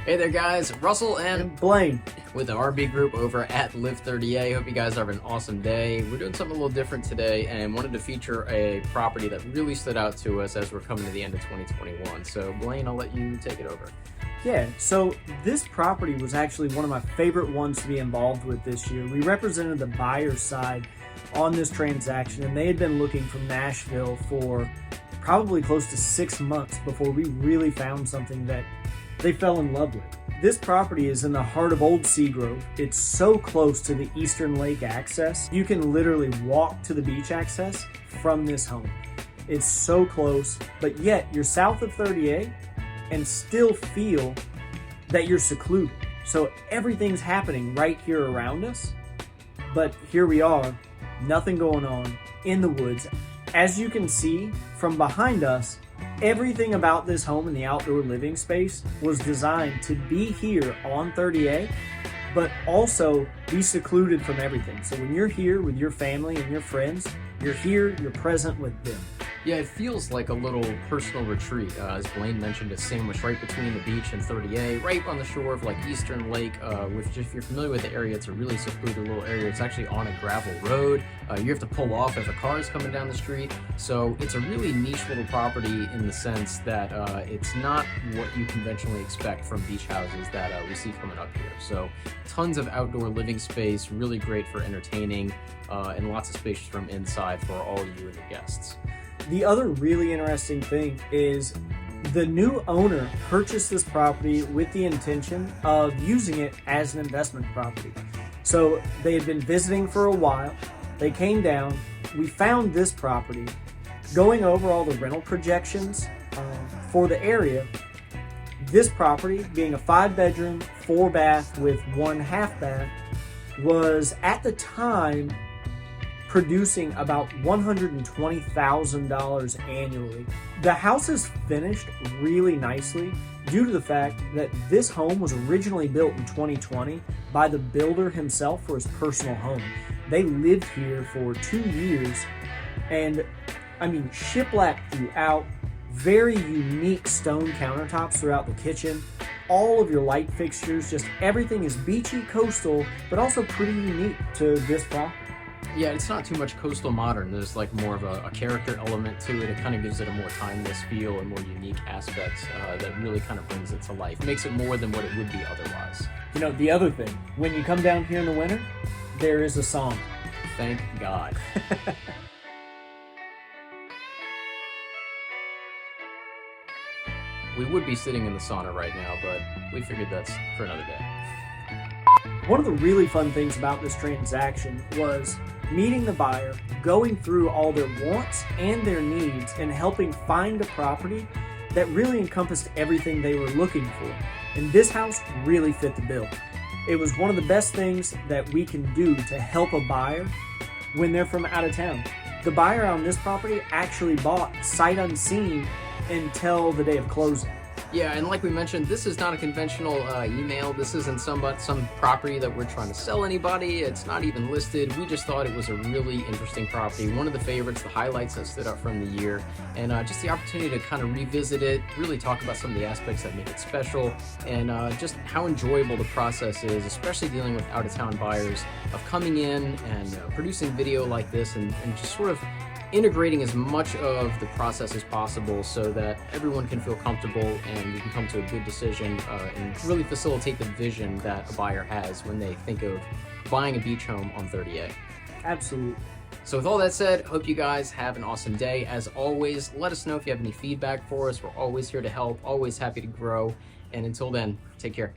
Hey there guys, Russell and Blaine with the RB group over at Live 30A. Hope you guys are having an awesome day. We're doing something a little different today and wanted to feature a property that really stood out to us as we're coming to the end of 2021. So Blaine, I'll let you take it over. Yeah, so this property was actually one of my favorite ones to be involved with this year. We represented the buyer's side on this transaction, and they had been looking from Nashville for probably close to 6 months before we really found something that they fell in love with. This property is in the heart of Old Seagrove. It's so close to the Eastern Lake access. You can literally walk to the beach access from this home. It's so close, but yet you're south of 38 and still feel that you're secluded. So everything's happening right here around us, but here we are, nothing going on in the woods. As you can see from behind us, everything about this home and the outdoor living space was designed to be here on 30A, but also be secluded from everything. So when you're here with your family and your friends, you're here, you're present with them. Yeah, it feels like a little personal retreat. As Blaine mentioned, it's sandwiched right between the beach and 30A, right on the shore of like Eastern Lake. If you're familiar with the area, it's a really secluded little area. It's actually on a gravel road. You have to pull off if a car is coming down the street. So it's a really niche little property in the sense that it's not what you conventionally expect from beach houses that we see coming up here. So tons of outdoor living space, really great for entertaining, and lots of space from inside for all you and your guests. The other really interesting thing is the new owner purchased this property with the intention of using it as an investment property. So they had been visiting for a while. They came down. We found this property. Going over all the rental projections for the area, this property, being a 5-bedroom, 4-bath with 1 half bath, was at the time producing about $120,000 annually. The house is finished really nicely due to the fact that this home was originally built in 2020 by the builder himself for his personal home. They lived here for 2 years, and I mean, shiplap throughout, very unique stone countertops throughout the kitchen. All of your light fixtures, just everything is beachy, coastal, but also pretty unique to this property. Yeah, it's not too much coastal modern. There's like more of a character element to it. It kind of gives it a more timeless feel and more unique aspects that really kind of brings it to life. It makes it more than what it would be otherwise. You know, the other thing, when you come down here in the winter, there is a sauna. Thank God. We would be sitting in the sauna right now, but we figured that's for another day. One of the really fun things about this transaction was meeting the buyer, going through all their wants and their needs, and helping find a property that really encompassed everything they were looking for. And this house really fit the bill. It was one of the best things that we can do to help a buyer when they're from out of town. The buyer on this property actually bought sight unseen until the day of closing. Yeah, and like we mentioned, this is not a conventional email. This isn't some property that we're trying to sell anybody. It's not even listed. We just thought it was a really interesting property. One of the favorites, the highlights that stood out from the year, and just the opportunity to kind of revisit it, really talk about some of the aspects that make it special, and just how enjoyable the process is, especially dealing with out-of-town buyers, of coming in and producing video like this and just sort of integrating as much of the process as possible so that everyone can feel comfortable and we can come to a good decision and really facilitate the vision that a buyer has when they think of buying a beach home on 30A. Absolutely. So with all that said, hope you guys have an awesome day. As always, let us know if you have any feedback for us. We're always here to help, always happy to grow. And until then, take care.